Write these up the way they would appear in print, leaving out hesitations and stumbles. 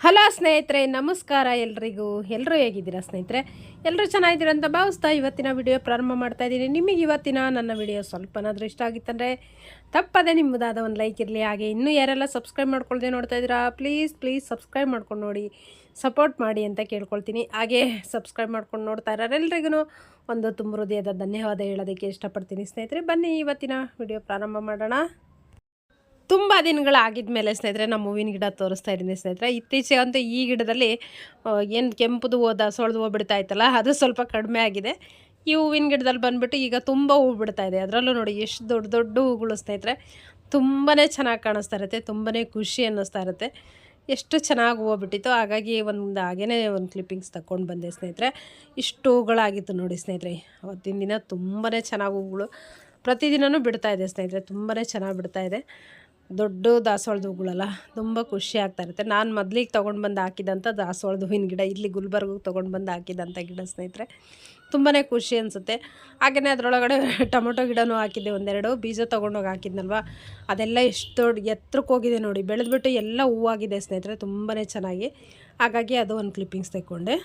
Hello ಸ್ನೇಹಿತರೆ, ನಮಸ್ಕಾರ ಎಲ್ರಿಗೂ. ಎಲ್ಲರೂ ಹೇಗಿದ್ದೀರಾ ಸ್ನೇಹಿತರೆ? ಎಲ್ಲರೂ ಚೆನ್ನಾಗಿದ್ದೀರ ಅಂತ ಭಾವಿಸ್ತಾ ಇವತ್ತಿನ ವಿಡಿಯೋ ಪ್ರಾರಂಭ ಮಾಡ್ತಾ ಇದ್ದೀನಿ. ನಿಮಗೆ ಇವತ್ತಿನ ನನ್ನ ವಿಡಿಯೋ ಸ್ವಲ್ಪನಾದರೂ ಇಷ್ಟ ಆಗಿತ್ತಂದರೆ ತಪ್ಪದೆ ನಿಮ್ಮದಾದ ಒಂದು ಲೈಕ್ ಇರಲಿ. ಹಾಗೆ ಇನ್ನೂ ಯಾರೆಲ್ಲ ಸಬ್ಸ್ಕ್ರೈಬ್ ಮಾಡ್ಕೊಳ್ದೆ ನೋಡ್ತಾ ಇದ್ದೀರಾ, ಪ್ಲೀಸ್ ಸಬ್ಸ್ಕ್ರೈಬ್ ಮಾಡ್ಕೊಂಡು ನೋಡಿ, ಸಪೋರ್ಟ್ ಮಾಡಿ ಅಂತ ಕೇಳ್ಕೊಳ್ತೀನಿ. ಹಾಗೆ ಸಬ್ಸ್ಕ್ರೈಬ್ ಮಾಡ್ಕೊಂಡು ನೋಡ್ತಾ ಇರೋರೆಲ್ರಿಗೂ ಒಂದು ತುಂಬ ಹೃದಯದ ಧನ್ಯವಾದ ಹೇಳೋದಕ್ಕೆ ಇಷ್ಟಪಡ್ತೀನಿ ಸ್ನೇಹಿತರೆ. ಬನ್ನಿ ಇವತ್ತಿನ ವಿಡಿಯೋ ಪ್ರಾರಂಭ ಮಾಡೋಣ. ತುಂಬ ದಿನಗಳಾಗಿದ್ದ ಮೇಲೆ ಸ್ನೇಹಿತರೆ ನಮ್ಮ ಹೂವಿನ ಗಿಡ ತೋರಿಸ್ತಾ ಇದ್ದೀನಿ ಸ್ನೇಹಿತರೆ. ಇತ್ತೀಚೆಗೆ ಅಂತೂ ಈ ಗಿಡದಲ್ಲಿ ಏನು ಕೆಂಪುದು ದಾಸವಾಳದ ಹೂವು ಬಿಡ್ತಾ ಇತ್ತಲ್ಲ, ಅದು ಸ್ವಲ್ಪ ಕಡಿಮೆ ಆಗಿದೆ. ಈ ಹೂವಿನ ಗಿಡದಲ್ಲಿ ಬಂದುಬಿಟ್ಟು ಈಗ ತುಂಬ ಹೂವು ಬಿಡ್ತಾ ಇದೆ. ಅದರಲ್ಲೂ ನೋಡಿ ಎಷ್ಟು ದೊಡ್ಡ ದೊಡ್ಡ ಹೂಗಳು ಸ್ನೇಹಿತರೆ. ತುಂಬಾ ಚೆನ್ನಾಗಿ ಕಾಣಿಸ್ತಾ ಇರುತ್ತೆ, ತುಂಬಾ ಖುಷಿ ಅನ್ನಿಸ್ತಾ ಇರುತ್ತೆ. ಎಷ್ಟು ಚೆನ್ನಾಗಿ ಹೂವು ಬಿಟ್ಟಿತ್ತು. ಹಾಗಾಗಿ ಹಾಗೇ ಒಂದು ಕ್ಲಿಪ್ಪಿಂಗ್ಸ್ ತಗೊಂಡು ಬಂದೆ ಸ್ನೇಹಿತರೆ. ಇಷ್ಟು ಹೂಗಳಾಗಿತ್ತು ನೋಡಿ ಸ್ನೇಹಿತರೆ. ಅವತ್ತಿನ ದಿನ ತುಂಬಾ ಚೆನ್ನಾಗಿ ಹೂಗಳು ಪ್ರತಿದಿನವೂ ಬಿಡ್ತಾಯಿದೆ ಸ್ನೇಹಿತರೆ. ತುಂಬಾ ಚೆನ್ನಾಗಿ ಬಿಡ್ತಾಯಿದೆ. ದೊಡ್ಡ ದಾಸವಾಳದ ಹೂಗಳೆಲ್ಲ ತುಂಬ ಖುಷಿ ಆಗ್ತಾಯಿರುತ್ತೆ. ನಾನು ಮೊದಲಿಗೆ ತೊಗೊಂಡು ಬಂದು ಹಾಕಿದಂಥ ದಾಸವಾಳದ ಹೂವಿನ ಗಿಡ, ಇಲ್ಲಿ ಗುಲ್ಬರ್ಗಿಗೆ ತೊಗೊಂಡು ಬಂದು ಹಾಕಿದಂಥ ಗಿಡ ಸ್ನೇಹಿತರೆ. ತುಂಬಾ ಖುಷಿ ಅನಿಸುತ್ತೆ. ಹಾಗೆಯೇ ಅದರೊಳಗಡೆ ಟೊಮೊಟೊ ಗಿಡನೂ ಹಾಕಿದ್ದೆ, ಒಂದೆರಡು ಬೀಜ ತೊಗೊಂಡೋಗಿ ಹಾಕಿದ್ನಲ್ವ, ಅದೆಲ್ಲ ಎಷ್ಟು ದೊಡ್ಡ ಎತ್ತರಕ್ಕೆ ಹೋಗಿದೆ ನೋಡಿ, ಬೆಳೆದ್ಬಿಟ್ಟು ಎಲ್ಲ ಹೂವಾಗಿದೆ ಸ್ನೇಹಿತರೆ, ತುಂಬಾ ಚೆನ್ನಾಗಿ. ಹಾಗಾಗಿ ಅದು ಒಂದು ಕ್ಲಿಪ್ಪಿಂಗ್ಸ್ ತೆಕ್ಕೊಂಡೆ.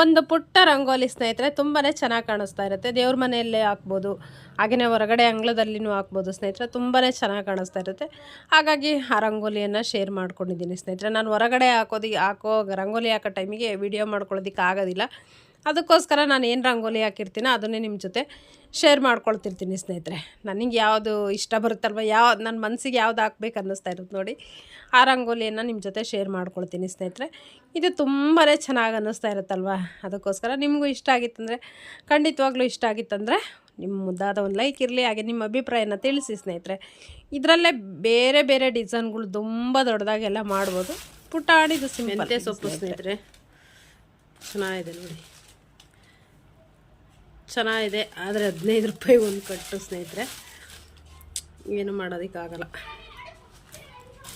ಒಂದು ಪುಟ್ಟ ರಂಗೋಲಿ ಸ್ನೇಹಿತರೆ, ತುಂಬಾ ಚೆನ್ನಾಗಿ ಕಾಣಿಸ್ತಾ ಇರುತ್ತೆ. ದೇವ್ರ ಮನೆಯಲ್ಲೇ ಹಾಕ್ಬೋದು, ಹಾಗೆಯೇ ಹೊರಗಡೆ ಅಂಗಳದಲ್ಲಿನೂ ಹಾಕ್ಬೋದು ಸ್ನೇಹಿತರೆ. ತುಂಬಾ ಚೆನ್ನಾಗಿ ಕಾಣಿಸ್ತಾ ಇರುತ್ತೆ. ಹಾಗಾಗಿ ಆ ರಂಗೋಲಿಯನ್ನು ಶೇರ್ ಮಾಡ್ಕೊಂಡಿದ್ದೀನಿ ಸ್ನೇಹಿತರೆ. ನಾನು ಹೊರಗಡೆ ಹಾಕೋ ರಂಗೋಲಿ ಹಾಕೋ ಟೈಮಿಗೆ ವಿಡಿಯೋ ಮಾಡ್ಕೊಳ್ಳೋದಕ್ಕೆ ಆಗೋದಿಲ್ಲ. ಅದಕ್ಕೋಸ್ಕರ ನಾನು ಏನು ರಂಗೋಲಿ ಹಾಕಿರ್ತೀನೋ ಅದನ್ನೇ ನಿಮ್ಮ ಜೊತೆ ಶೇರ್ ಮಾಡ್ಕೊಳ್ತಿರ್ತೀನಿ ಸ್ನೇಹಿತರೆ. ನನಗೆ ಯಾವುದು ಇಷ್ಟ ಬರುತ್ತಲ್ವ, ನನ್ನ ಮನಸ್ಸಿಗೆ ಯಾವ್ದು ಹಾಕ್ಬೇಕು ಅನ್ನಿಸ್ತಾ ಇರುತ್ತೆ ನೋಡಿ, ಆ ರಂಗೋಲಿಯನ್ನು ನಿಮ್ಮ ಜೊತೆ ಶೇರ್ ಮಾಡ್ಕೊಳ್ತೀನಿ ಸ್ನೇಹಿತರೆ. ಇದು ತುಂಬಾ ಚೆನ್ನಾಗಿ ಅನ್ನಿಸ್ತಾ ಇರುತ್ತಲ್ವ, ಅದಕ್ಕೋಸ್ಕರ ನಿಮಗೂ ಇಷ್ಟ ಆಗಿತ್ತಂದರೆ, ಖಂಡಿತವಾಗ್ಲೂ ಇಷ್ಟ ಆಗಿತ್ತಂದರೆ ನಿಮ್ಮ ಮುದ್ದಾದ ಒಂದು ಲೈಕ್ ಇರಲಿ. ಹಾಗೆ ನಿಮ್ಮ ಅಭಿಪ್ರಾಯನ ತಿಳಿಸಿ ಸ್ನೇಹಿತರೆ. ಇದರಲ್ಲೇ ಬೇರೆ ಬೇರೆ ಡಿಸೈನ್ಗಳು ತುಂಬ ದೊಡ್ಡದಾಗೆಲ್ಲ ಮಾಡ್ಬೋದು. ಪುಟಾಣಿದು ಮೆಂತ್ಯ ಸೊಪ್ಪು ಸ್ನೇಹಿತರೆ, ಚೆನ್ನಾಗಿದೆ ನೋಡಿ, ಚೆನ್ನಾಗಿದೆ. ಆದರೆ 15 ರೂಪಾಯಿ ಒಂದು ಕಟ್ಟು ಸ್ನೇಹಿತರೆ, ಏನು ಮಾಡೋದಕ್ಕಾಗಲ್ಲ.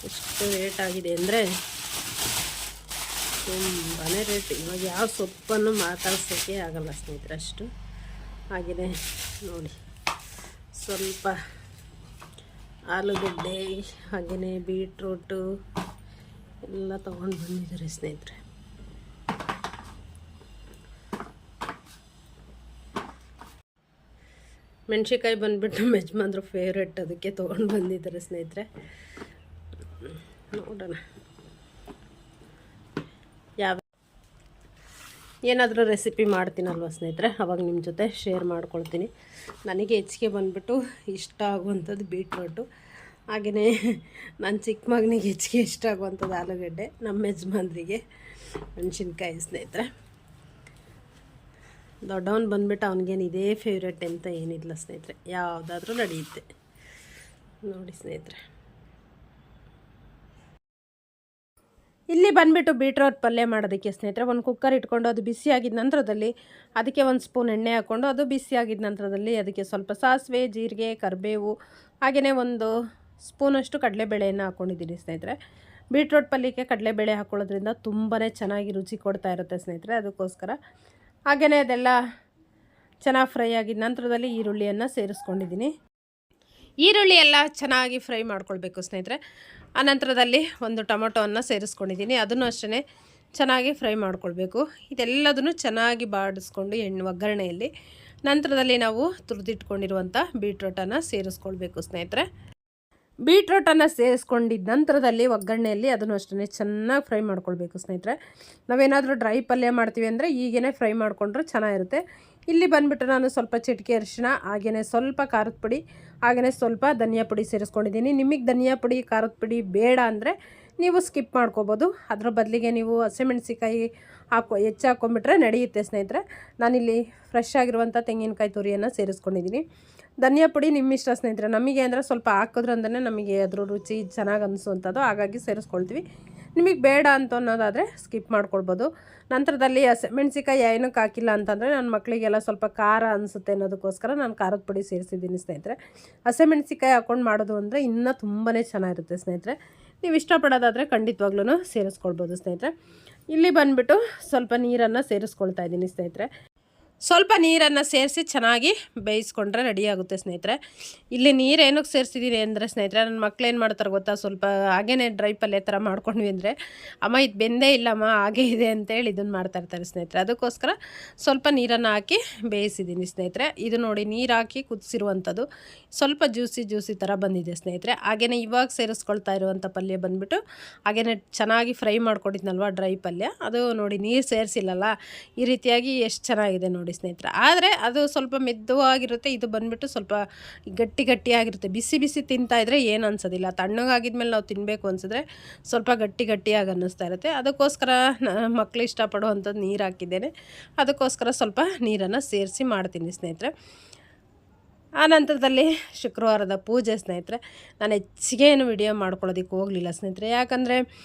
ಎಷ್ಟು ರೇಟ್ ಆಗಿದೆ ಅಂದರೆ ತುಂಬಾ ರೇಟ್. ಇವಾಗ ಯಾವ ಸೊಪ್ಪನ್ನು ಮಾತಾಡ್ಸೋಕ್ಕೆ ಆಗಲ್ಲ ಸ್ನೇಹಿತರೆ, ಅಷ್ಟು ಆಗಿದೆ ನೋಡಿ. ಸ್ವಲ್ಪ ಆಲೂಗಡ್ಡೆ ಹಾಗೆಯೇ ಬೀಟ್ರೂಟು ಎಲ್ಲ ತೊಗೊಂಡು ಬಂದಿದ್ದಾರೆ ಸ್ನೇಹಿತರೆ. ಮೆಣಸಿನ್ಕಾಯಿ ಬಂದುಬಿಟ್ಟು ಯಜಮಾನ್ರು ಫೇವ್ರೆಟ್, ಅದಕ್ಕೆ ತೊಗೊಂಡು ಬಂದಿದ್ದಾರೆ ಸ್ನೇಹಿತರೆ. ನೋಡೋಣ, ಏನಾದರೂ ರೆಸಿಪಿ ಮಾಡ್ತೀನಲ್ವ ಸ್ನೇಹಿತರೆ, ಅವಾಗ ನಿಮ್ಮ ಜೊತೆ ಶೇರ್ ಮಾಡ್ಕೊಳ್ತೀನಿ. ನನಗೆ ಹೆಚ್ಚಿಗೆ ಬಂದುಬಿಟ್ಟು ಇಷ್ಟ ಆಗುವಂಥದ್ದು ಬೀಟ್ರೂಟು, ಹಾಗೆಯೇ ನನ್ನ ಚಿಕ್ಕ ಮಗನಿಗೆ ಹೆಚ್ಚಿಗೆ ಇಷ್ಟ ಆಗುವಂಥದ್ದು ಆಲೂಗಡ್ಡೆ, ನಮ್ಮ ಯಜಮಾನ್ರಿಗೆ ಮೆಣಸಿನ್ಕಾಯಿ ಸ್ನೇಹಿತರೆ. ದೊಡ್ಡವನು ಬಂದುಬಿಟ್ಟು ಅವನಿಗೇನು ಇದೇ ಫೇವ್ರೆಟ್ ಅಂತ ಏನಿಲ್ಲ ಸ್ನೇಹಿತರೆ, ಯಾವುದಾದ್ರೂ ನಡೆಯುತ್ತೆ ನೋಡಿ ಸ್ನೇಹಿತರೆ. ಇಲ್ಲಿ ಬಂದುಬಿಟ್ಟು ಬೀಟ್ರೋಟ್ ಪಲ್ಯ ಮಾಡೋದಕ್ಕೆ ಸ್ನೇಹಿತರೆ ಒಂದು ಕುಕ್ಕರ್ ಇಟ್ಕೊಂಡು, ಅದು ಬಿಸಿಯಾಗಿದ್ದ ನಂತರದಲ್ಲಿ ಅದಕ್ಕೆ ಒಂದು ಸ್ಪೂನ್ ಎಣ್ಣೆ ಹಾಕ್ಕೊಂಡು, ಅದು ಬಿಸಿಯಾಗಿದ್ದ ನಂತರದಲ್ಲಿ ಅದಕ್ಕೆ ಸ್ವಲ್ಪ ಸಾಸಿವೆ, ಜೀರಿಗೆ, ಕರಿಬೇವು, ಹಾಗೆಯೇ ಒಂದು ಸ್ಪೂನಷ್ಟು ಕಡಲೆಬೇಳೆಯನ್ನು ಹಾಕ್ಕೊಂಡಿದ್ದೀನಿ ಸ್ನೇಹಿತರೆ. ಬೀಟ್ರೋಟ್ ಪಲ್ಯಕ್ಕೆ ಕಡಲೆಬೇಳೆ ಹಾಕ್ಕೊಳ್ಳೋದ್ರಿಂದ ತುಂಬಾ ಚೆನ್ನಾಗಿ ರುಚಿ ಕೊಡ್ತಾ ಇರುತ್ತೆ ಸ್ನೇಹಿತರೆ, ಅದಕ್ಕೋಸ್ಕರ. ಹಾಗೆಯೇ ಅದೆಲ್ಲ ಚೆನ್ನಾಗಿ ಫ್ರೈ ಆಗಿದ್ದ ನಂತರದಲ್ಲಿ ಈರುಳ್ಳಿಯನ್ನು ಸೇರಿಸ್ಕೊಂಡಿದ್ದೀನಿ. ಈರುಳ್ಳಿ ಎಲ್ಲ ಚೆನ್ನಾಗಿ ಫ್ರೈ ಮಾಡ್ಕೊಳ್ಬೇಕು ಸ್ನೇಹಿತರೆ. ಆನಂತರದಲ್ಲಿ ಒಂದು ಟೊಮೊಟೊವನ್ನು ಸೇರಿಸ್ಕೊಂಡಿದ್ದೀನಿ, ಅದನ್ನು ಅಷ್ಟೇ ಚೆನ್ನಾಗಿ ಫ್ರೈ ಮಾಡ್ಕೊಳ್ಬೇಕು. ಇದೆಲ್ಲದನ್ನು ಚೆನ್ನಾಗಿ ಬಾಡಿಸ್ಕೊಂಡು ಒಗ್ಗರಣೆಯಲ್ಲಿ ನಂತರದಲ್ಲಿ ನಾವು ತುರಿದಿಟ್ಕೊಂಡಿರುವಂಥ ಬೀಟ್ರೋಟನ್ನು ಸೇರಿಸ್ಕೊಳ್ಬೇಕು ಸ್ನೇಹಿತರೆ. ಬೀಟ್ರೋಟನ್ನು ಸೇರಿಸ್ಕೊಂಡಿದ್ದ ನಂತರದಲ್ಲಿ ಒಗ್ಗರಣೆಯಲ್ಲಿ ಅದನ್ನು ಅಷ್ಟೇ ಚೆನ್ನಾಗಿ ಫ್ರೈ ಮಾಡ್ಕೊಳ್ಬೇಕು ಸ್ನೇಹಿತರೆ. ನಾವೇನಾದರೂ ಡ್ರೈ ಪಲ್ಯ ಮಾಡ್ತೀವಿ ಅಂದರೆ ಈಗೇ ಫ್ರೈ ಮಾಡಿಕೊಂಡ್ರೆ ಚೆನ್ನಾಗಿರುತ್ತೆ. ಇಲ್ಲಿ ಬಂದುಬಿಟ್ಟು ನಾನು ಸ್ವಲ್ಪ ಚಿಟಿಕೆ ಅರಿಶಿನ, ಹಾಗೆಯೇ ಸ್ವಲ್ಪ ಖಾರದ ಪುಡಿ, ಹಾಗೆಯೇ ಸ್ವಲ್ಪ ಧನಿಯಾ ಪುಡಿ ಸೇರಿಸ್ಕೊಂಡಿದ್ದೀನಿ. ನಿಮಗೆ ಧನಿಯಾ ಪುಡಿ, ಖಾರದ ಪುಡಿ ಬೇಡ ಅಂದರೆ ನೀವು ಸ್ಕಿಪ್ ಮಾಡ್ಕೋಬೋದು. ಅದರ ಬದಲಿಗೆ ನೀವು ಹಸಿಮೆಣಸಿಕಾಯಿ ಹೆಚ್ಚು ಹಾಕ್ಕೊಂಬಿಟ್ರೆ ನಡೆಯುತ್ತೆ ಸ್ನೇಹಿತರೆ. ನಾನಿಲ್ಲಿ ಫ್ರೆಶ್ ಆಗಿರುವಂಥ ತೆಂಗಿನಕಾಯಿ ತುರಿಯನ್ನು ಸೇರಿಸ್ಕೊಂಡಿದ್ದೀನಿ. ಧನಿಯಾ ಪುಡಿ ನಿಮ್ಮಿಷ್ಟ ಸ್ನೇಹಿತರೆ, ನಮಗೆ ಅಂದರೆ ಸ್ವಲ್ಪ ಹಾಕೋದ್ರಂದ್ರೆ ನಮಗೆ ಅದ್ರ ರುಚಿ ಚೆನ್ನಾಗಿ ಅನಿಸುವಂಥದ್ದು, ಹಾಗಾಗಿ ಸೇರಿಸ್ಕೊಳ್ತೀವಿ. ನಿಮಗೆ ಬೇಡ ಅಂತ ಅನ್ನೋದಾದರೆ ಸ್ಕಿಪ್ ಮಾಡ್ಕೊಳ್ಬೋದು. ನಂತರದಲ್ಲಿ ಹಸಿಮೆಣಸಿಕಾಯಿ ಏನಕ್ಕೆ ಹಾಕಿಲ್ಲ ಅಂತಂದರೆ ನನ್ನ ಮಕ್ಕಳಿಗೆಲ್ಲ ಸ್ವಲ್ಪ ಖಾರ ಅನಿಸುತ್ತೆ ಅನ್ನೋದಕ್ಕೋಸ್ಕರ ನಾನು ಖಾರದ ಪುಡಿ ಸೇರಿಸಿದ್ದೀನಿ ಸ್ನೇಹಿತರೆ. ಹಸಿಮೆಣಸಿಕಾಯಿ ಹಾಕ್ಕೊಂಡು ಮಾಡೋದು ಅಂದರೆ ಇನ್ನೂ ತುಂಬಾ ಚೆನ್ನಾಗಿರುತ್ತೆ ಸ್ನೇಹಿತರೆ. ನೀವು ಇಷ್ಟಪಡೋದಾದರೆ ಖಂಡಿತವಾಗ್ಲೂ ಸೇರಿಸ್ಕೊಳ್ಬೋದು ಸ್ನೇಹಿತರೆ. ಇಲ್ಲಿ ಬಂದುಬಿಟ್ಟು ಸ್ವಲ್ಪ ನೀರನ್ನು ಸೇರಿಸ್ಕೊಳ್ತಾ ಇದ್ದೀನಿ ಸ್ನೇಹಿತರೆ. ಸ್ವಲ್ಪ ನೀರನ್ನು ಸೇರಿಸಿ ಚೆನ್ನಾಗಿ ಬೇಯಿಸ್ಕೊಂಡ್ರೆ ರೆಡಿಯಾಗುತ್ತೆ ಸ್ನೇಹಿತರೆ. ಇಲ್ಲಿ ನೀರು ಏನಕ್ಕೆ ಸೇರಿಸಿದ್ದೀನಿ ಅಂದರೆ ಸ್ನೇಹಿತರೆ, ನನ್ನ ಮಕ್ಳು ಏನು ಮಾಡ್ತಾರೆ ಗೊತ್ತಾ, ಸ್ವಲ್ಪ ಹಾಗೇ ಡ್ರೈ ಪಲ್ಯ ಥರ ಮಾಡ್ಕೊಂಡ್ವಿ ಅಂದರೆ, ಅಮ್ಮ ಇದು ಬೆಂದೇ ಇಲ್ಲಮ್ಮ ಹಾಗೇ ಇದೆ ಅಂತೇಳಿ ಇದನ್ನು ಮಾಡ್ತಾಯಿರ್ತಾರೆ ಸ್ನೇಹಿತರೆ. ಅದಕ್ಕೋಸ್ಕರ ಸ್ವಲ್ಪ ನೀರನ್ನು ಹಾಕಿ ಬೇಯಿಸಿದ್ದೀನಿ ಸ್ನೇಹಿತರೆ. ಇದು ನೋಡಿ ನೀರು ಹಾಕಿ ಕುದಿಸಿರುವಂಥದ್ದು ಸ್ವಲ್ಪ ಜ್ಯೂಸಿ ಥರ ಬಂದಿದೆ ಸ್ನೇಹಿತರೆ. ಹಾಗೆಯೇ ಇವಾಗ ಸೇರಿಸ್ಕೊಳ್ತಾ ಇರುವಂಥ ಪಲ್ಯ ಬಂದುಬಿಟ್ಟು ಹಾಗೆಯೇ ಚೆನ್ನಾಗಿ ಫ್ರೈ ಮಾಡ್ಕೊಂಡಿದ್ನಲ್ವ ಡ್ರೈ ಪಲ್ಯ, ಅದು ನೋಡಿ ನೀರು ಸೇರಿಸಿಲ್ಲಲ್ಲ, ಈ ರೀತಿಯಾಗಿ ಎಷ್ಟು ಚೆನ್ನಾಗಿದೆ ನೋಡಿ ಸ್ನೇಹಿತರೆ. ಆದರೆ ಅದು ಸ್ವಲ್ಪ ಮೆದುವಾಗಿರುತ್ತೆ, ಇದು ಬಂದುಬಿಟ್ಟು ಸ್ವಲ್ಪ ಗಟ್ಟಿಯಾಗಿರುತ್ತೆ. ಬಿಸಿ ತಿಂತಾಯಿದ್ರೆ ಏನು ಅನ್ಸೋದಿಲ್ಲ, ತಣ್ಣಗಾಗಿದ್ಮೇಲೆ ನಾವು ತಿನ್ನಬೇಕು ಅನಿಸಿದ್ರೆ ಸ್ವಲ್ಪ ಗಟ್ಟಿಯಾಗಿ ಅನ್ನಿಸ್ತಾ ಇರುತ್ತೆ. ಅದಕ್ಕೋಸ್ಕರ ಮಕ್ಕಳು ಇಷ್ಟಪಡುವಂಥದ್ದು ನೀರು ಹಾಕಿದ್ದೇನೆ, ಅದಕ್ಕೋಸ್ಕರ ಸ್ವಲ್ಪ ನೀರನ್ನು ಸೇರಿಸಿ ಮಾಡ್ತೀನಿ ಸ್ನೇಹಿತರೆ. ಆ ನಂತರದಲ್ಲಿ ಶುಕ್ರವಾರದ ಪೂಜೆ ಸ್ನೇಹಿತರೆ. ನಾನು ಹೆಚ್ಚಿಗೆ ಏನು ವಿಡಿಯೋ ಮಾಡ್ಕೊಳ್ಳೋದಕ್ಕೆ ಹೋಗಲಿಲ್ಲ ಸ್ನೇಹಿತರೆ, ಯಾಕಂದರೆ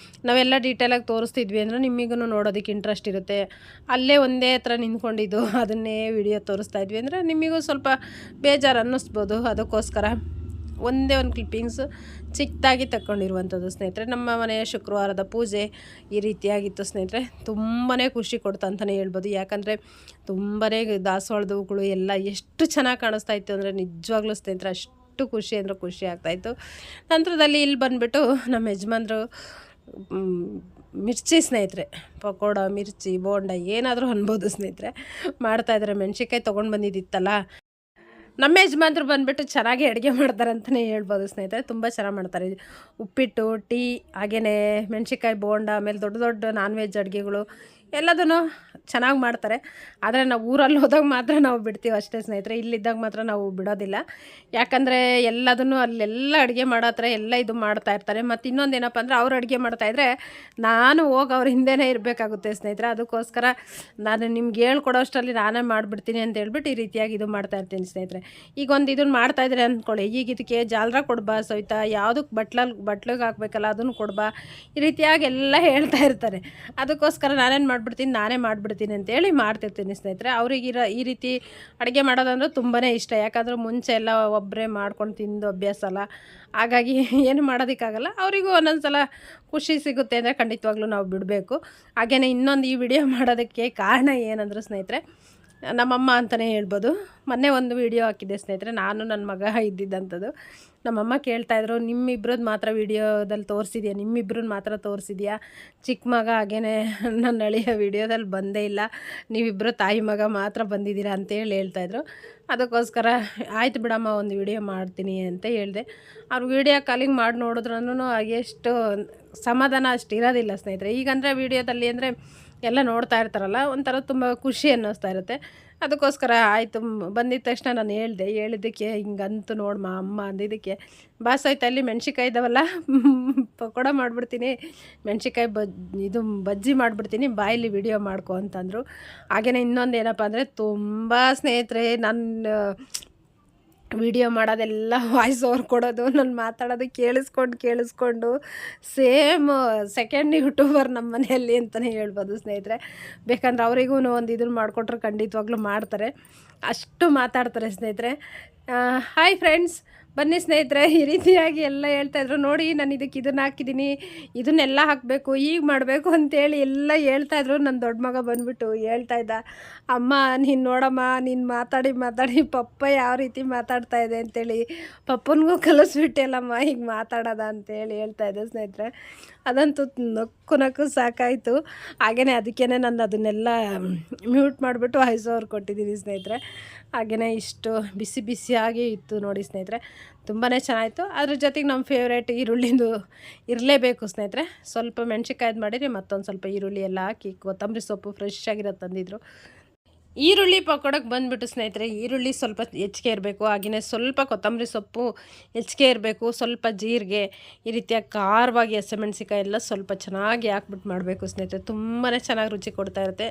ನಾವೆಲ್ಲ ಡೀಟೇಲಾಗಿ ತೋರಿಸ್ತಿದ್ವಿ ಅಂದರೆ ನಿಮಗೂ ನೋಡೋದಕ್ಕೆ ಇಂಟ್ರೆಸ್ಟ್ ಇರುತ್ತೆ. ಅಲ್ಲೇ ಒಂದೇ ಥರ ನಿಂತ್ಕೊಂಡಿದ್ದು ಅದನ್ನೇ ವಿಡಿಯೋ ತೋರಿಸ್ತಾ ಇದ್ವಿ ಅಂದರೆ ನಿಮಗೂ ಸ್ವಲ್ಪ ಬೇಜಾರು ಅನ್ನಿಸ್ಬೋದು. ಅದಕ್ಕೋಸ್ಕರ ಒಂದೇ ಒಂದು ಕ್ಲಿಪ್ಪಿಂಗ್ಸು ಚಿಕ್ಕದಾಗಿ ತಗೊಂಡಿರುವಂಥದ್ದು ಸ್ನೇಹಿತರೆ. ನಮ್ಮ ಮನೆಯ ಶುಕ್ರವಾರದ ಪೂಜೆ ಈ ರೀತಿಯಾಗಿತ್ತು ಸ್ನೇಹಿತರೆ. ತುಂಬಾ ಖುಷಿ ಕೊಡ್ತು ಅಂತಲೇ ಹೇಳ್ಬೋದು, ಯಾಕಂದರೆ ತುಂಬಾ ದಾಸವಾಳದ ಹೂಗಳು ಎಲ್ಲ ಎಷ್ಟು ಚೆನ್ನಾಗಿ ಕಾಣಿಸ್ತಾ ಇತ್ತು ಅಂದರೆ ನಿಜವಾಗ್ಲೂ ಸ್ನೇಹಿತರೆ, ಅಷ್ಟು ಖುಷಿ ಅಂದರೆ ಖುಷಿ ಆಗ್ತಾಯಿತ್ತು. ನಂತರದಲ್ಲಿ ಇಲ್ಲಿ ಬಂದುಬಿಟ್ಟು ನಮ್ಮ ಯಜಮಾನ್ರು ಮಿರ್ಚಿ ಸ್ನೇಹಿತರೆ, ಪಕೋಡ, ಮಿರ್ಚಿ, ಬೋಂಡ ಏನಾದರೂ ಅನ್ಬೋದು ಸ್ನೇಹಿತರೆ, ಮಾಡ್ತಾಯಿದ್ದಾರೆ. ಮೆಣ್ಸಿನ್ಕಾಯಿ ತೊಗೊಂಡು ಬಂದಿದ್ದಿತ್ತಲ್ಲ, ನಮ್ಮ ಯಜಮಾನ್ರು ಬಂದುಬಿಟ್ಟು ಚೆನ್ನಾಗಿ ಅಡುಗೆ ಮಾಡ್ತಾರೆ ಅಂತಲೇ ಹೇಳ್ಬೋದು ಸ್ನೇಹಿತರೆ. ತುಂಬ ಚೆನ್ನಾಗಿ ಮಾಡ್ತಾರೆ. ಉಪ್ಪಿಟ್ಟು, ಟೀ, ಹಾಗೆಯೇ ಮೆಣ್ಸಿನ್ಕಾಯಿ ಬೋಂಡ, ಆಮೇಲೆ ದೊಡ್ಡ ನಾನ್ ವೆಜ್ ಅಡುಗೆಗಳು ಎಲ್ಲದೂ ಚೆನ್ನಾಗಿ ಮಾಡ್ತಾರೆ. ಆದರೆ ನಾವು ಊರಲ್ಲಿ ಹೋದಾಗ ಮಾತ್ರ ನಾವು ಬಿಡ್ತೀವಿ ಅಷ್ಟೇ ಸ್ನೇಹಿತರೆ, ಇಲ್ಲಿದ್ದಾಗ ಮಾತ್ರ ನಾವು ಬಿಡೋದಿಲ್ಲ. ಯಾಕಂದರೆ ಎಲ್ಲದನ್ನು ಅಲ್ಲೆಲ್ಲ ಅಡುಗೆ ಮಾಡೋ ಎಲ್ಲ ಇದು ಮಾಡ್ತಾಯಿರ್ತಾರೆ. ಮತ್ತು ಇನ್ನೊಂದು ಏನಪ್ಪ ಅಂದರೆ, ಅವ್ರು ಅಡುಗೆ ಮಾಡ್ತಾಯಿದ್ರೆ ನಾನು ಹೋಗಿ ಅವ್ರ ಹಿಂದೆನೇ ಇರಬೇಕಾಗುತ್ತೆ ಸ್ನೇಹಿತರೆ. ಅದಕ್ಕೋಸ್ಕರ ನಾನು ನಿಮ್ಗೆ ಹೇಳ್ಕೊಡೋಷ್ಟರಲ್ಲಿ ನಾನೇ ಮಾಡಿಬಿಡ್ತೀನಿ ಅಂತ ಹೇಳ್ಬಿಟ್ಟು ಈ ರೀತಿಯಾಗಿ ಇದು ಮಾಡ್ತಾಯಿರ್ತೀನಿ ಸ್ನೇಹಿತರೆ. ಈಗ ಒಂದು ಇದನ್ನು ಮಾಡ್ತಾಯಿದ್ರೆ ಅಂದ್ಕೊಳ್ಳಿ, ಈಗ ಇದಕ್ಕೆ ಜಾಲರ ಕೊಡ್ಬಾ ಸವಿತಾ, ಯಾವುದಕ್ಕೆ ಬಟ್ಲಿಗೆ ಹಾಕಬೇಕಲ್ಲ ಅದನ್ನು ಕೊಡ್ಬಾ, ಈ ರೀತಿಯಾಗಿ ಎಲ್ಲ ಹೇಳ್ತಾ ಇರ್ತಾರೆ. ಅದಕ್ಕೋಸ್ಕರ ನಾನೇ ಮಾಡಿಬಿಡ್ತೀನಿ ಅಂತೇಳಿ ಮಾಡ್ತಿರ್ತೀನಿ ಸ್ನೇಹಿತರೆ. ಅವ್ರಿಗೆ ಈ ರೀತಿ ಅಡುಗೆ ಮಾಡೋದಂದ್ರೆ ತುಂಬಾ ಇಷ್ಟ, ಯಾಕಂದರೆ ಮುಂಚೆ ಎಲ್ಲ ಒಬ್ಬರೇ ಮಾಡ್ಕೊಂಡು ತಿಂದು ಅಭ್ಯಾಸ ಅಲ್ಲ, ಹಾಗಾಗಿ ಏನು ಮಾಡೋದಕ್ಕಾಗಲ್ಲ. ಅವರಿಗೂ ಒಂದೊಂದು ಸಲ ಖುಷಿ ಸಿಗುತ್ತೆ ಅಂದರೆ ಖಂಡಿತವಾಗ್ಲೂ ನಾವು ಬಿಡಬೇಕು. ಹಾಗೆಯೇ ಇನ್ನೊಂದು ಈ ವಿಡಿಯೋ ಮಾಡೋದಕ್ಕೆ ಕಾರಣ ಏನಂದ್ರೆ ಸ್ನೇಹಿತರೆ, ನಮ್ಮಮ್ಮ ಅಂತಲೇ ಹೇಳ್ಬೋದು. ಮೊನ್ನೆ ಒಂದು ವಿಡಿಯೋ ಹಾಕಿದ್ದೆ ಸ್ನೇಹಿತರೆ, ನಾನು ನನ್ನ ಮಗ ಇದ್ದಿದ್ದಂಥದ್ದು. ನಮ್ಮಮ್ಮ ಕೇಳ್ತಾಯಿದ್ರು, ನಿಮ್ಮಿಬ್ರದ್ದು ಮಾತ್ರ ವಿಡಿಯೋದಲ್ಲಿ ತೋರಿಸಿದ್ಯಾ, ನಿಮ್ಮಿಬ್ರನ್ನ ಮಾತ್ರ ತೋರಿಸಿದ್ಯಾ, ಚಿಕ್ಕ ಮಗ ಹಾಗೇ ನನ್ನ ಅಳಿಯ ವಿಡಿಯೋದಲ್ಲಿ ಬಂದೇ ಇಲ್ಲ, ನೀವಿಬ್ಬರು ತಾಯಿ ಮಗ ಮಾತ್ರ ಬಂದಿದ್ದೀರಾ ಅಂತೇಳಿ ಹೇಳ್ತಾಯಿದ್ರು. ಅದಕ್ಕೋಸ್ಕರ ಆಯ್ತು ಬಿಡಮ್ಮ, ಒಂದು ವಿಡಿಯೋ ಮಾಡ್ತೀನಿ ಅಂತ ಹೇಳಿದೆ. ಅವ್ರು ವಿಡಿಯೋ ಕಾಲಿಂಗ್ ಮಾಡಿ ನೋಡಿದ್ರೂ ಎಷ್ಟು ಸಮಾಧಾನ ಅಷ್ಟು ಇರೋದಿಲ್ಲ ಸ್ನೇಹಿತರೆ. ಈಗಂದರೆ ವಿಡಿಯೋದಲ್ಲಿ ಅಂದರೆ ಎಲ್ಲ ನೋಡ್ತಾ ಇರ್ತಾರಲ್ಲ, ಒಂಥರ ತುಂಬ ಖುಷಿ ಅನ್ನಿಸ್ತಾ ಇರುತ್ತೆ. ಅದಕ್ಕೋಸ್ಕರ ಆಯಿತು ಬಂದಿದ್ದ ತಕ್ಷಣ ನಾನು ಹೇಳಿದ್ದಕ್ಕೆ ಹಿಂಗಂತೂ ನೋಡಮ್ಮ ಅಮ್ಮ ಅಂದಿದ್ದಕ್ಕೆ, ಬಾಸಾಯ್ತು ಅಲ್ಲಿ ಮೆಣ್ಸಿನ್ಕಾಯಿ ಇದ್ದಾವಲ್ಲ ಪಕೋಡ ಮಾಡಿಬಿಡ್ತೀನಿ, ಮೆಣ್ಸಿನ್ಕಾಯಿ ಬಜ್ಜಿ ಮಾಡಿಬಿಡ್ತೀನಿ, ಬಾಯಲ್ಲಿ ವಿಡಿಯೋ ಮಾಡ್ಕೊ ಅಂತಂದರು. ಹಾಗೆಯೇ ಇನ್ನೊಂದು ಏನಪ್ಪ ಅಂದರೆ, ತುಂಬ ಸ್ನೇಹಿತರೆ ನನ್ನ ವಿಡಿಯೋ ಮಾಡೋದೆಲ್ಲ ವಾಯ್ಸ್ ಓವರ್ ಕೊಡೋದು, ನಾನು ಮಾತಾಡೋದು ಕೇಳಿಸ್ಕೊಂಡು ಸೇಮ್ ಸೆಕೆಂಡ್ ಯೂಟ್ಯೂಬರ್ ನಮ್ಮ ಮನೆಯಲ್ಲಿ ಅಂತಲೇ ಹೇಳ್ಬೋದು ಸ್ನೇಹಿತರೆ. ಬೇಕಂದ್ರೆ ಅವರಿಗೂ ಒಂದು ಇದನ್ನು ಮಾಡಿಕೊಟ್ರೆ ಖಂಡಿತವಾಗ್ಲೂ ಮಾಡ್ತಾರೆ, ಅಷ್ಟು ಮಾತಾಡ್ತಾರೆ ಸ್ನೇಹಿತರೆ. ಹಾಯ್ ಫ್ರೆಂಡ್ಸ್, ಬನ್ನಿ ಸ್ನೇಹಿತರೆ, ಈ ರೀತಿಯಾಗಿ ಎಲ್ಲ ಹೇಳ್ತಾಯಿದ್ರು. ನೋಡಿ ನಾನು ಇದನ್ನು ಹಾಕಿದ್ದೀನಿ, ಇದನ್ನೆಲ್ಲ ಹಾಕಬೇಕು, ಈಗ ಮಾಡಬೇಕು ಅಂತೇಳಿ ಎಲ್ಲ ಹೇಳ್ತಾಯಿದ್ರು. ನನ್ನ ದೊಡ್ಡ ಮಗ ಬಂದುಬಿಟ್ಟು ಹೇಳ್ತಾಯಿದ್ದ, ಅಮ್ಮ ನೀನು ನೋಡಮ್ಮ, ನೀನು ಮಾತಾಡಿ ಪಪ್ಪ ಯಾವ ರೀತಿ ಮಾತಾಡ್ತಾ ಇದೆ ಅಂತೇಳಿ ಪಪ್ಪನಿಗೂ ಕಲಿಸ್ಬಿಟ್ಟೆಲ್ಲಮ್ಮ ಈಗ ಮಾತಾಡೋದ ಅಂತೇಳಿ ಹೇಳ್ತಾಯಿದ್ದೆ ಸ್ನೇಹಿತರೆ. ಅದಂತೂ ನಕ್ಕು ಸಾಕಾಯಿತು. ಹಾಗೆಯೇ ಅದಕ್ಕೇ ನಾನು ಅದನ್ನೆಲ್ಲ ಮ್ಯೂಟ್ ಮಾಡಿಬಿಟ್ಟು ವಾಯ್ಸ್ ಓವರ್ ಕೊಟ್ಟಿದ್ದೀನಿ ಸ್ನೇಹಿತರೆ. ಹಾಗೆಯೇ ಇಷ್ಟು ಬಿಸಿಯಾಗಿ ಇತ್ತು ನೋಡಿ ಸ್ನೇಹಿತರೆ, ತುಂಬಾ ಚೆನ್ನಾಗಿತ್ತು. ಅದ್ರ ಜೊತೆಗೆ ನಮ್ಮ ಫೇವ್ರೇಟ್ ಈರುಳ್ಳಿದು ಇರಲೇಬೇಕು ಸ್ನೇಹಿತರೆ. ಸ್ವಲ್ಪ ಮೆಣ್ಸಿನ್ಕಾಯ್ದು ಮಾಡಿರಿ, ಮತ್ತೊಂದು ಸ್ವಲ್ಪ ಈರುಳ್ಳಿ ಎಲ್ಲ ಹಾಕಿ, ಕೊತ್ತಂಬರಿ ಸೊಪ್ಪು ಫ್ರೆಶ್ ಆಗಿರೋದು ತಂದಿದ್ರು. ಈರುಳ್ಳಿ ಪಕೋಡಕ್ಕೆ ಬಂದುಬಿಟ್ಟು ಸ್ನೇಹಿತರೆ, ಈರುಳ್ಳಿ ಸ್ವಲ್ಪ ಹೆಚ್ಚಿಗೆ ಇರಬೇಕು, ಹಾಗೆಯೇ ಸ್ವಲ್ಪ ಕೊತ್ತಂಬರಿ ಸೊಪ್ಪು ಹೆಚ್ಚಿಗೆ ಇರಬೇಕು, ಸ್ವಲ್ಪ ಜೀರಿಗೆ, ಈ ರೀತಿಯಾಗಿ ಖಾರವಾಗಿ ಹಸಿಮೆಣ್ಸಿಕಾಯಿ ಎಲ್ಲ ಸ್ವಲ್ಪ ಚೆನ್ನಾಗಿ ಹಾಕ್ಬಿಟ್ಟು ಮಾಡಬೇಕು ಸ್ನೇಹಿತರೆ. ತುಂಬಾ ಚೆನ್ನಾಗಿ ರುಚಿ ಕೊಡ್ತಾ ಇರುತ್ತೆ.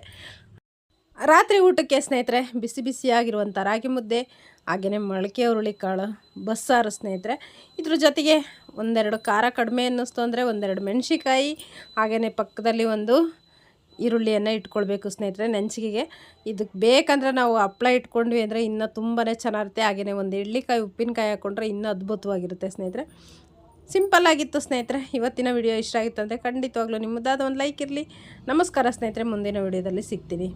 ರಾತ್ರಿ ಊಟಕ್ಕೆ ಸ್ನೇಹಿತರೆ ಬಿಸಿಯಾಗಿರುವಂಥ ರಾಗಿ ಮುದ್ದೆ, ಹಾಗೆಯೇ ಮೊಳಕೆ ಹುರುಳಿಕಾಳು ಬಸ್ಸಾರು ಸ್ನೇಹಿತರೆ. ಇದ್ರ ಜೊತೆಗೆ ಒಂದೆರಡು ಖಾರ ಕಡಿಮೆ ಅನ್ನಿಸ್ತು ಅಂದರೆ ಒಂದೆರಡು ಮೆಣಸಿನ್ಕಾಯಿ, ಹಾಗೆಯೇ ಪಕ್ಕದಲ್ಲಿ ಒಂದು ಈರುಳ್ಳಿಯನ್ನು ಇಟ್ಕೊಳ್ಬೇಕು ಸ್ನೇಹಿತರೆ ನೆಂಚಿಗೆಗೆ. ಇದಕ್ಕೆ ಬೇಕಂದರೆ ನಾವು ಹಪ್ಪಳ ಇಟ್ಕೊಂಡ್ವಿ ಅಂದರೆ ಇನ್ನೂ ತುಂಬಾ ಚೆನ್ನಾಗಿರುತ್ತೆ. ಹಾಗೆಯೇ ಒಂದು ಎಳ್ಳಿಕಾಯಿ ಉಪ್ಪಿನಕಾಯಿ ಹಾಕ್ಕೊಂಡ್ರೆ ಇನ್ನೂ ಅದ್ಭುತವಾಗಿರುತ್ತೆ ಸ್ನೇಹಿತರೆ. ಸಿಂಪಲ್ ಆಗಿತ್ತು ಸ್ನೇಹಿತರೆ. ಇವತ್ತಿನ ವಿಡಿಯೋ ಇಷ್ಟ ಆಗಿತ್ತು ಅಂದರೆ ಖಂಡಿತವಾಗ್ಲೂ ನಿಮ್ಮದಾದ ಒಂದು ಲೈಕ್ ಇರಲಿ. ನಮಸ್ಕಾರ ಸ್ನೇಹಿತರೆ, ಮುಂದಿನ ವಿಡಿಯೋದಲ್ಲಿ ಸಿಗ್ತೀನಿ.